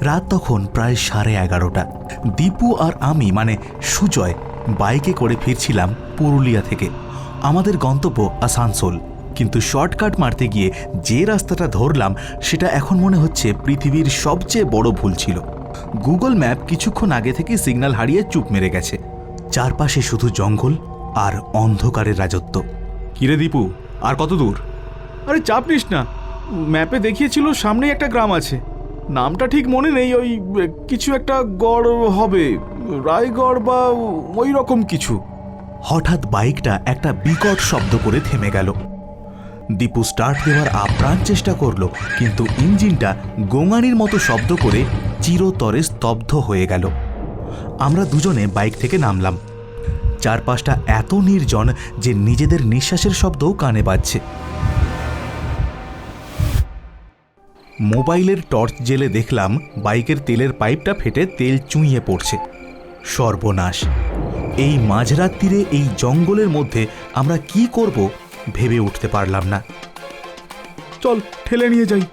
রাত তখন প্রায় 11:30। দীপু আর আমি মানে সুজয় বাইকে করে ফিরছিলাম পুরুলিয়া থেকে। আমাদের গন্তব্য আসানসোল, কিন্তু শর্টকাট মারতে গিয়ে যে রাস্তাটা ধরলাম সেটা এখন মনে হচ্ছে পৃথিবীর সবচেয়ে বড় ভুল ছিল। গুগল ম্যাপ কিছুক্ষণ আগে থেকে সিগন্যাল হারিয়ে চুপ মেরে গেছে। চারপাশে শুধু জঙ্গল আর অন্ধকারের রাজত্ব। কিরে দীপু, আর কত দূর? আরে চাপ নিস না, ম্যাপে দেখিয়েছিল সামনেই একটা গ্রাম আছে। নামটা ঠিক মনে নেই, ওই কিছু একটা গড় হবে, রায়গড় বা ওই রকম কিছু। হঠাৎ বাইকটা একটা বিকট শব্দ করে থেমে গেল। দীপু স্টার্ট দেওয়ার আপ্রাণ চেষ্টা করলো, কিন্তু ইঞ্জিনটা গোঙানির মতো শব্দ করে চিরতরে স্তব্ধ হয়ে গেল। আমরা দুজনে বাইক থেকে নামলাম। চারপাশটা এত নির্জন যে নিজেদের নিঃশ্বাসের শব্দও কানে বাজছে। মোবাইলের টর্চ জেলে দেখলাম বাইকের তেলের পাইপটা ফেটে তেল চুঁইয়ে পড়ছে। সর্বনাশ! এই মাঝরাত্রিরে এই জঙ্গলের মধ্যে আমরা কি করব ভেবে উঠতে পারলাম না। চল ঠেলে নিয়ে যাই।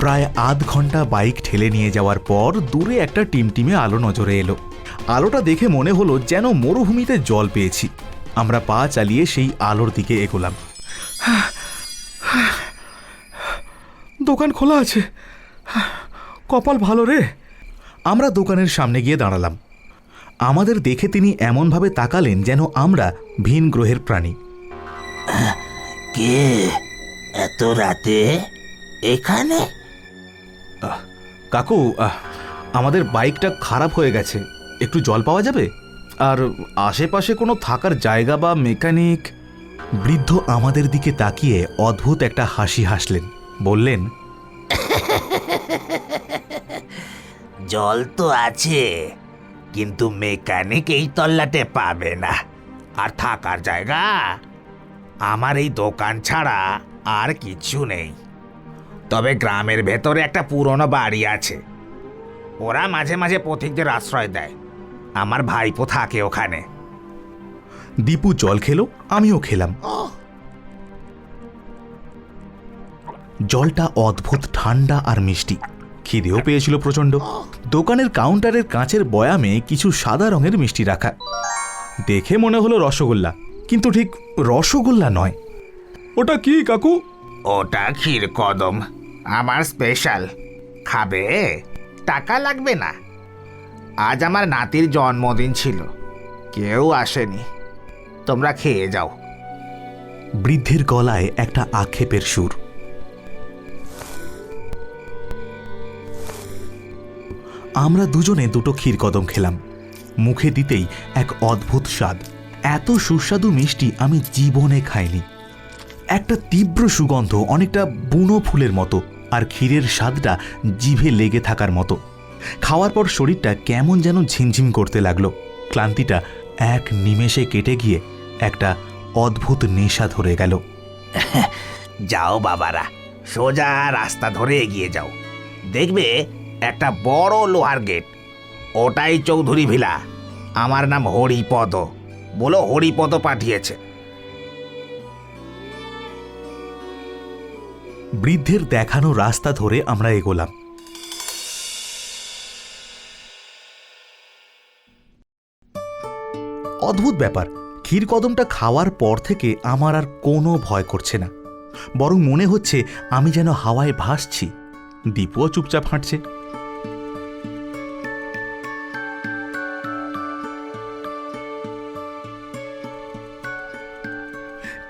প্রায় আধ ঘন্টা বাইক ঠেলে নিয়ে যাওয়ার পর দূরে একটা টিমটিমে আলো নজরে এলো। আলোটা দেখে মনে হলো যেন মরুভূমিতে জল পেয়েছি। আমরা পা চালিয়ে সেই আলোর দিকে এগোলাম। দোকান খোলা আছে, কপাল ভালো রে। আমরা দোকানের সামনে গিয়ে দাঁড়ালাম। আমাদের দেখে তিনি এমনভাবে তাকালেন যেন আমরা ভিন গ্রহের প্রাণী। কে এত রাতে এখানে? কাকু, আমাদের বাইকটা খারাপ হয়ে গেছে, একটু জল পাওয়া যাবে? আর আশেপাশে কোনো থাকার জায়গা বা মেকানিক? বৃদ্ধ আমাদের দিকে তাকিয়ে অদ্ভুত একটা হাসি হাসলেন, বললেন, জল তো আছে, কিন্তু মেকানিক এই তল্লাটে পাবে না। আর থাকার জায়গা আমার এই দোকান ছাড়া আর কিছু নেই। তবে গ্রামের ভেতরে একটা পুরনো বাড়ি আছে, ওরা মাঝে মাঝে পথিকদের আশ্রয় দেয়। আমার ভাইপো থাকে ওখানে। দীপু জল খেলো, আমিও খেলাম। জলটা অদ্ভুত ঠান্ডা আর মিষ্টি। খিদেও পেয়েছিল প্রচণ্ড। দোকানের কাউন্টারের কাঁচের বয়ামে কিছু সাদা রঙের মিষ্টি রাখা। দেখে মনে হলো রসগোল্লা, কিন্তু ঠিক রসগোল্লা নয়। ওটা কি কাকু? ওটা ক্ষীর কদম, আমার স্পেশাল। খাবে? টাকা লাগবে না। আজ আমার নাতির জন্মদিন ছিল, কেউ আসেনি, তোমরা খেয়ে যাও। বৃদ্ধের গলায় একটা আক্ষেপের সুর। আমরা দুজনে দুটো ক্ষীরকদম খেলাম। মুখে দিতেই এক অদ্ভুত স্বাদ। এত সুস্বাদু মিষ্টি আমি জীবনে খাইনি। একটা তীব্র সুগন্ধ, অনেকটা বুনো ফুলের মতো, আর ক্ষীরের স্বাদটা জিভে লেগে থাকার মতো। খাওয়ার পর শরীরটা কেমন যেন ঝিমঝিম করতে লাগলো। ক্লান্তিটা এক নিমেষে কেটে গিয়ে একটা অদ্ভুত নেশা ধরে গেল। যাও বাবারা, সোজা রাস্তা ধরে এগিয়ে যাও, দেখবে একটা বড় লোহার গেট, ওটাই চৌধুরী ভিলা। আমার নাম হরিপদ, বলো হরিপদ পাঠিয়েছে। বৃদ্ধের দেখানো রাস্তা ধরে আমরা এগোলাম। অদ্ভুত ব্যাপার, ক্ষীরকদমটা খাওয়ার পর থেকে আমার আর কোনো ভয় করছে না, বরং মনে হচ্ছে আমি যেন হাওয়ায় ভাসছি। দীপুও চুপচাপ হাঁটছে।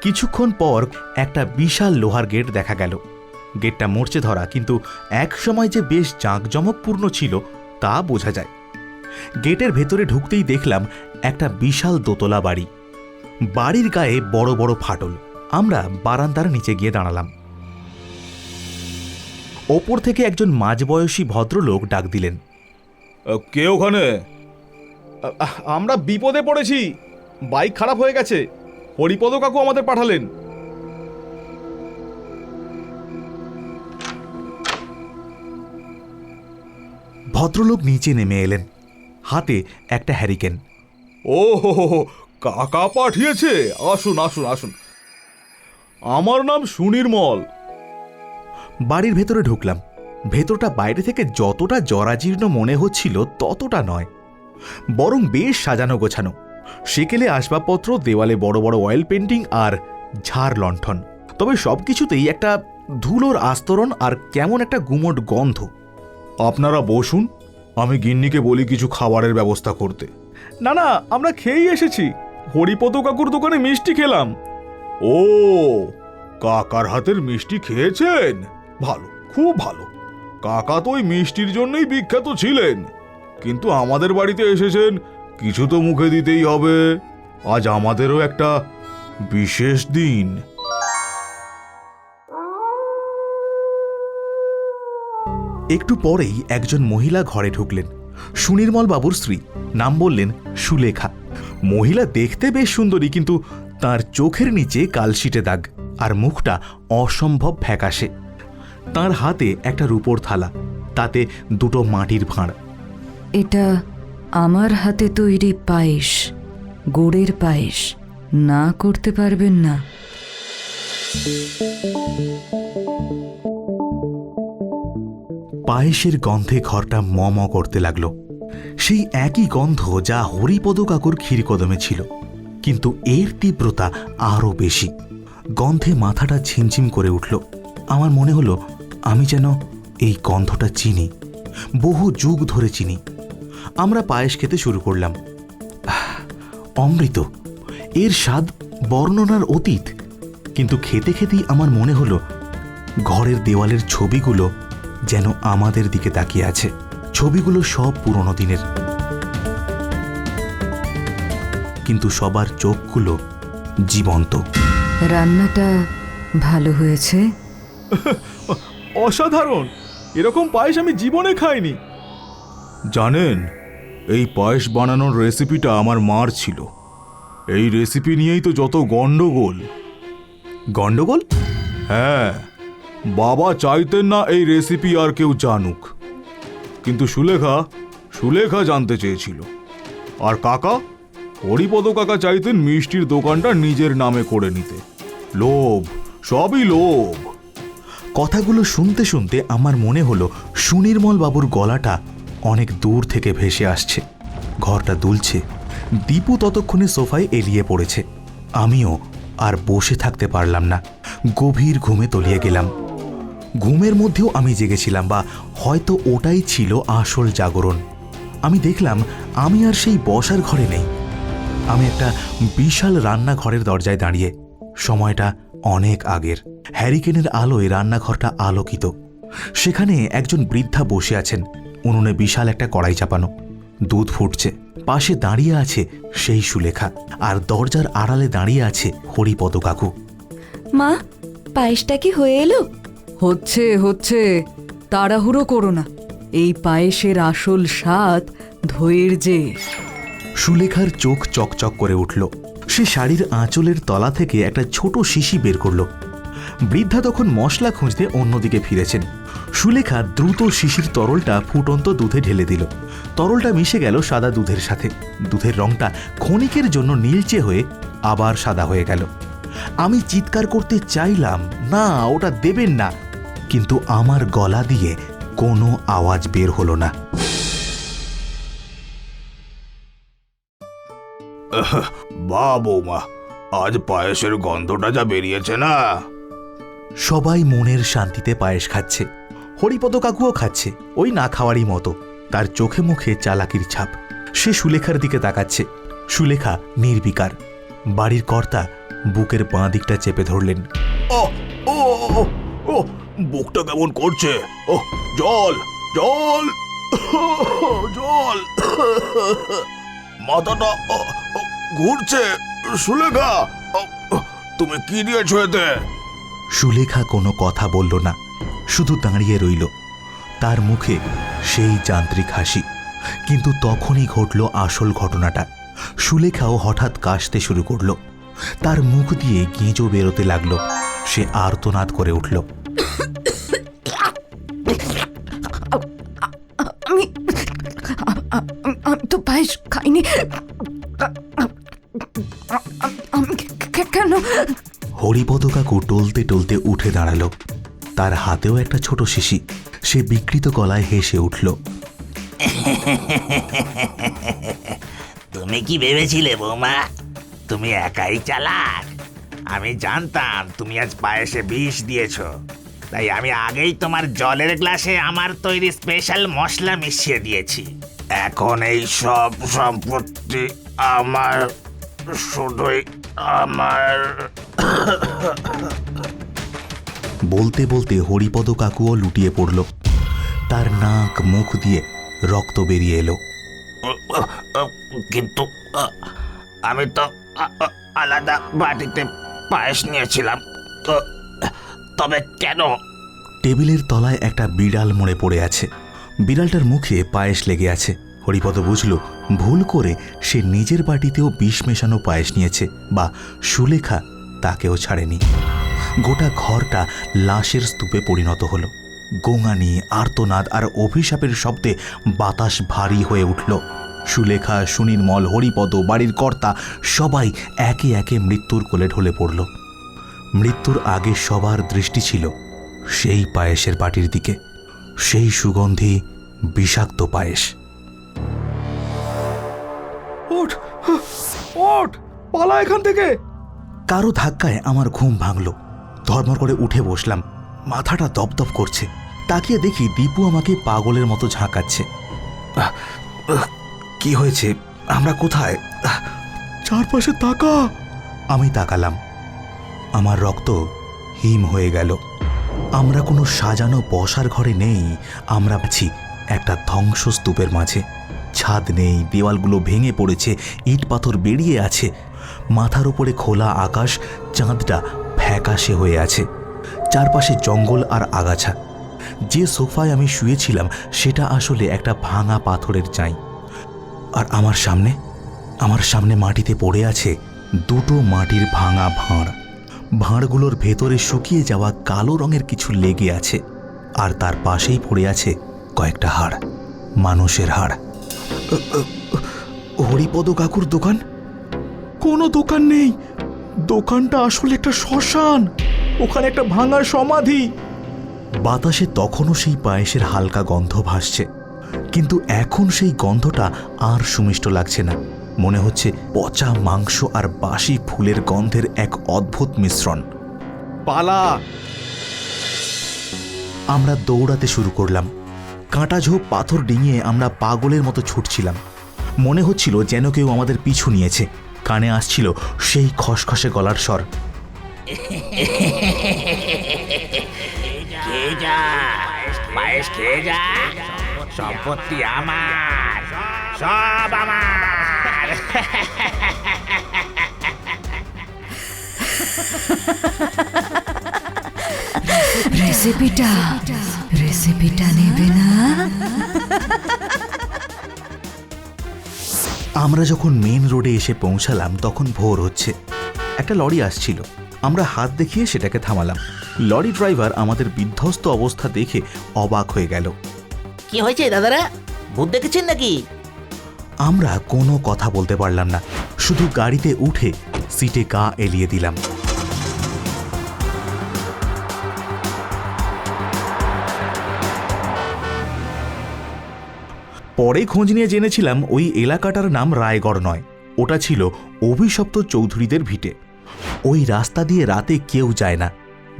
কিছুক্ষণ পর একটা বিশাল লোহার গেট দেখা গেল। গেটটা মরচে ধরা, কিন্তু এক সময় যে বেশ জাঁকজমকপূর্ণ ছিল তা বোঝা যায়। গেটের ভেতরে ঢুকতেই দেখলাম একটা বিশাল দোতলা বাড়ি। বাড়ির গায়ে বড় বড় ফাটল। আমরা বারান্দার নিচে গিয়ে দাঁড়ালাম। ওপর থেকে একজন মাঝবয়সী ভদ্রলোক ডাক দিলেন, কে ওখানে? আমরা বিপদে পড়েছি, বাইক খারাপ হয়ে গেছে, হরিপদ কাকু আমাদের পাঠালেন। ভদ্রলোক নিচে নেমে এলেন, হাতে একটা হ্যারিকেন। ও হো হো হো, কাকা পাঠিয়েছে। আসুন আসুন আসুন। আমার নাম সুনির্মল। বাড়ির ভেতরে ঢুকলাম। ভেতরটা বাইরে থেকে যতটা জরাজীর্ণ মনে হচ্ছিল ততটা নয়, বরং বেশ সাজানো গোছানো। সেকেলে আসবাবপত্র, দেওয়ালে বড় বড় অয়েল পেন্টিং আর ঝাড় লণ্ঠন। তবে সবকিছুতেই একটা ধুলোর আস্তরণ আর কেমন একটা গুমোট গন্ধ। আপনারা বসুন, আমি গিন্নিকে বলি কিছু খাবারের ব্যবস্থা করতে। না না, আমরা খেয়েই এসেছি। হরিপদ কাকুর দোকানে মিষ্টি খেলাম। ও, কাকার হাতের মিষ্টি খেয়েছেন? ভালো, খুব ভালো। কাকা তো ওই মিষ্টির জন্যই বিখ্যাত ছিলেন। কিন্তু আমাদের বাড়িতে এসেছেন, কিছু তো মুখে দিতেই হবে। আজ আমাদেরও একটা বিশেষ দিন। একটু পরেই একজন মহিলা ঘরে ঢুকলেন। সুনির্মল বাবুর স্ত্রী, নাম বললেন সুলেখা। মহিলা দেখতে বেশ সুন্দরী, কিন্তু তার চোখের নিচে কালশিটে দাগ আর মুখটা অসম্ভব ফ্যাকাশে। তার হাতে একটা রূপোর থালা, তাতে দুটো মাটির ভাঁড়। এটা আমার হাতে তৈরি পায়েস, গুড়ের পায়েস। না করতে পারবেন না? পায়েসের গন্ধে ঘরটা ম ম করতে লাগলো। সেই একই গন্ধ যা হরিপদ কাকুর ক্ষীরকদমে ছিল, কিন্তু এর তীব্রতা আরও বেশি। গন্ধে মাথাটা ঝিমঝিম করে উঠল। আমার মনে হলো আমি যেন এই গন্ধটা চিনি, বহু যুগ ধরে চিনি। আমরা পায়েস খেতে শুরু করলাম। অমৃত, এর স্বাদ বর্ণনার অতীত। কিন্তু খেতে খেতেই আমার মনে হলো ঘরের দেওয়ালের ছবিগুলো যেন আমাদের দিকে তাকিয়ে আছে। ছবিগুলো সব পুরনো দিনের, কিন্তু সবার চোখগুলো জীবন্ত। রান্নাটা ভালো হয়েছে? অসাধারণ! এরকম পায়েস আমি জীবনে খাইনি। জানেন, এই পায়েস বানানোর রেসিপিটা আমার মার ছিল। এই রেসিপি নিয়েই তো যত গন্ডগোল। গন্ডগোল? হ্যাঁ, বাবা চাইতেন না এই রেসিপি আর কেউ জানুক, কিন্তু সুলেখা জানতে চেয়েছিল। আর কাকা, হরিপদ কাকা চাইতেন মিষ্টির দোকানটা নিজের নামে করে নিতে। লোভ, সবই লোভ। কথাগুলো শুনতে শুনতে আমার মনে হলো সুনির্মল বাবুর গলাটা অনেক দূর থেকে ভেসে আসছে। ঘরটা দুলছে। দীপু ততক্ষণে সোফায় এলিয়ে পড়েছে। আমিও আর বসে থাকতে পারলাম না, গভীর ঘুমে তলিয়ে গেলাম। ঘুমের মধ্যেও আমি জেগেছিলাম, বা হয়তো ওটাই ছিল আসল জাগরণ। আমি দেখলাম আমি আর সেই বসার ঘরে নেই। আমি একটা বিশাল রান্নাঘরের দরজায় দাঁড়িয়ে। সময়টা অনেক আগের। হ্যারিকেনের আলোয় রান্নাঘরটা আলোকিত। সেখানে একজন বৃদ্ধা বসে আছেন। উনুনে বিশাল একটা কড়াই চাপানো, দুধ ফুটছে। পাশে দাঁড়িয়ে আছে সেই সুলেখা, আর দরজার আড়ালে দাঁড়িয়ে আছে হরিপদ কাকু। মা, পায়েসটা কি হয়ে এলো? হচ্ছে হচ্ছে, তাড়াহুড়ো করো না। এই পায়েসের আসল স্বাদ ধৈর্যে। সুলেখার চোখ চকচক করে উঠল। সে শাড়ির আঁচলের তলা থেকে একটা ছোট শিশি বের করল। বৃদ্ধা তখন মশলা খুঁজতে অন্যদিকে ফিরেছেন। সুলেখা দ্রুত শিশির তরলটা ফুটন্ত দুধে ঢেলে দিল। তরলটা মিশে গেল সাদা দুধের সাথে। দুধের রংটা ক্ষণিকের জন্য নীলচে হয়ে আবার সাদা হয়ে গেল। আমি চিৎকার করতে চাইলাম, না, ওটা দেবেন না, কিন্তু আমার গলা দিয়ে কোনো আওয়াজ বের হলো না। বাহ বৌমা, আজ পায়েসের গন্ধটা যা বেরিয়েছে না। সবাই মনের শান্তিতে পায়েস খাচ্ছে। হরিপদ কাকুও খাচ্ছে, ওই না খাওয়ারই মতো। তার চোখে মুখে চালাকির ছাপ। সে সুলেখার দিকে তাকাচ্ছে। সুলেখা নির্বিকার। বাড়ির কর্তা বুকের বাঁ দিকটা চেপে ধরলেন। ও ও ও, বুকটা কেমন করছে। ও, জল জল জল, মাথাটা ঘুরছে। সুলেখা, তুমি কি দিয়েছো এতে? সুলেখা কোনো কথা বলল না, শুধু দাঁড়িয়ে রইল। তার মুখে সেই যান্ত্রিক হাসি। কিন্তু তখনই ঘটল আসল ঘটনাটা। সুলেখাও হঠাৎ কাশতে শুরু করল। তার মুখ দিয়ে গেঁজো বেরোতে লাগলো। সে আর্তনাদ করে উঠল। আমি হরিপদ কাকু টলতে টলতে উঠে দাঁড়ালো। তার হাতেও একটা ছোট শিশি। সে বিকৃত গলায় হেসে উঠল। তুমি কি ভেবেছিলে বৌমা তুমি একাই চালাক? আমি জানতাম তুমি আজ পায়েসে বিষ দিয়েছো, তাই আমি আগেই তোমার জলের গ্লাসে আমার তৈরি স্পেশাল মশলা মিশিয়ে দিয়েছি। এখন এই সব সম্পত্তি আমার, শুধুই আমার। বলতে বলতে হরিপদ কাকুও লুটিয়ে পড়ল। তার নাক মুখ দিয়ে রক্ত বেরিয়ে এলো। কিন্তু আমি তো আলাদা বাটিতে পায়েস নিয়েছিলাম, তবে কেন? টেবিলের তলায় একটা বিড়াল মরে পড়ে আছে। বিড়ালটার মুখে পায়েস লেগে আছে। হরিপদ বুঝল ভুল করে সে নিজের বাটিতেও বিষ মেশানো পায়েস নিয়েছে, বা সুলেখা তাকেও ছাড়েনি। গোটা ঘরটা লাশের স্তূপে পরিণত হলো। গোঙানি, আর্তনাদ আর অভিশাপের শব্দে বাতাস ভারী হয়ে উঠল। সুলেখা, সুনির্মল, হরিপদ, বাড়ির কর্তা সবাই একে একে মৃত্যুর কোলে ঢলে পড়ল। মৃত্যুর আগে সবার দৃষ্টি ছিল সেই পায়েসের বাটির দিকে, সেই সুগন্ধি বিষাক্ত পায়েস। ওঠ, ওঠ, পালা এখান থেকে। কারো ধাক্কায় আমার ঘুম ভাঙল। ধর্মর করে উঠে বসলাম। মাথাটা দপদপ করছে। তাকিয়ে দেখি দীপু আমাকে পাগলের মতো ঝাঁকাচ্ছে। কি হয়েছে? আমরা কোথায়? চারপাশে তাকা। আমি তাকালাম। আমার রক্ত হিম হয়ে গেল। আমরা কোনো সাজানো বসার ঘরে নেই। আমরা আছি একটা ধ্বংসস্তূপের মাঝে। ছাদ নেই, দেওয়ালগুলো ভেঙে পড়েছে, ইট পাথর বেরিয়ে আছে। মাথার উপরে খোলা আকাশ, চাঁদটা ফ্যাকাশে হয়ে আছে। চারপাশে জঙ্গল আর আগাছা। যে সোফায় আমি শুয়েছিলাম সেটা আসলে একটা ভাঙা পাথরের চাই। আর আমার সামনে মাটিতে পড়ে আছে দুটো মাটির ভাঙা ভাঁড়। ভাঁড়গুলোর ভেতরে শুকিয়ে যাওয়া কালো রঙের কিছু লেগে আছে। আর তার পাশেই পড়ে আছে কয়েকটা হাড়, মানুষের হাড়। হরিপদ কাকুর দোকান? কোনো দোকান নেই। দোকানটা আসলে একটা শ্মশান। ওখানে একটা ভাঙা সমাধি। বাতাসে তখনও সেই পায়েসের হালকা গন্ধ ভাসছে, কিন্তু এখন সেই গন্ধটা আর সুমিষ্ট লাগছে না। মনে হচ্ছে পচা মাংস আর বাসি ফুলের গন্ধের এক অদ্ভুত মিশ্রণ। পালা। আমরা দৌড়াতে শুরু করলাম। কাঁটাঝোপ পাথর ডিঙিয়ে আমরা পাগলের মতো ছুটছিলাম। মনে হচ্ছিল যেন কেউ আমাদের পিছু নিয়েছে। কানে আসছিল সেই খসখসে গলার স্বর। খেয়ে যা, পায়েস খেয়ে যা, সম্পত্তি আমার, সব আমার। রেসিপিটা নেবে না? আমরা যখন মেন রোডে এসে পৌঁছালাম তখন ভোর হচ্ছে। একটা লরি আসছিল। আমরা হাত দেখিয়ে সেটাকে থামালাম। লরি ড্রাইভার আমাদের বিধ্বস্ত অবস্থা দেখে অবাক হয়ে গেল। কি হয়েছে দাদারা, ভূত দেখেছেন নাকি? আমরা কোনো কথা বলতে পারলাম না, শুধু গাড়িতে উঠে সিটে গা এলিয়ে দিলাম। পরে খোঁজ নিয়ে জেনেছিলাম ওই এলাকাটার নাম রায়গড় নয়, ওটা ছিল অভিশপ্ত চৌধুরীদের ভিটে। ওই রাস্তা দিয়ে রাতে কেউ যায় না।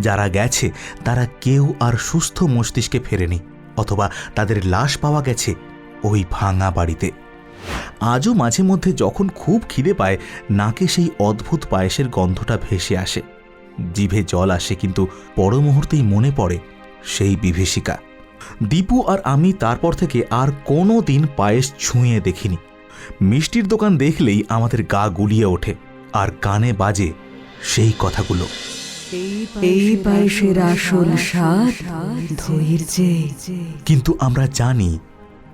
যারা গেছে তারা কেউ আর সুস্থ মস্তিষ্কে ফেরেনি, অথবা তাদের লাশ পাওয়া গেছে ওই ভাঙা বাড়িতে। আজও মাঝে মধ্যে যখন খুব খিদে পায়, নাকে সেই অদ্ভুত পায়েসের গন্ধটা ভেসে আসে। জিভে জল আসে, কিন্তু পর মুহূর্তেই মনে পড়ে সেই বিভীষিকা। দীপু আর আমি তারপর থেকে আর কোনো দিন পায়েস ছুঁয়ে দেখিনি। মিষ্টির দোকান দেখলেই আমাদের গা গুলিয়ে ওঠে, আর কানে বাজে সেই কথাগুলো। এই পায়েসের আসল স্বাদ ধৈর্যে। কিন্তু আমরা জানি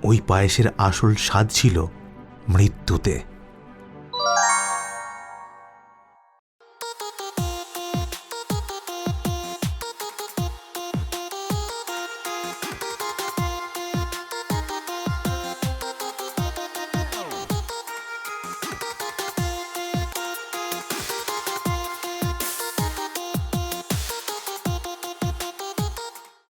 ওই পায়েসের আসল স্বাদ ছিল মৃত্যুতে।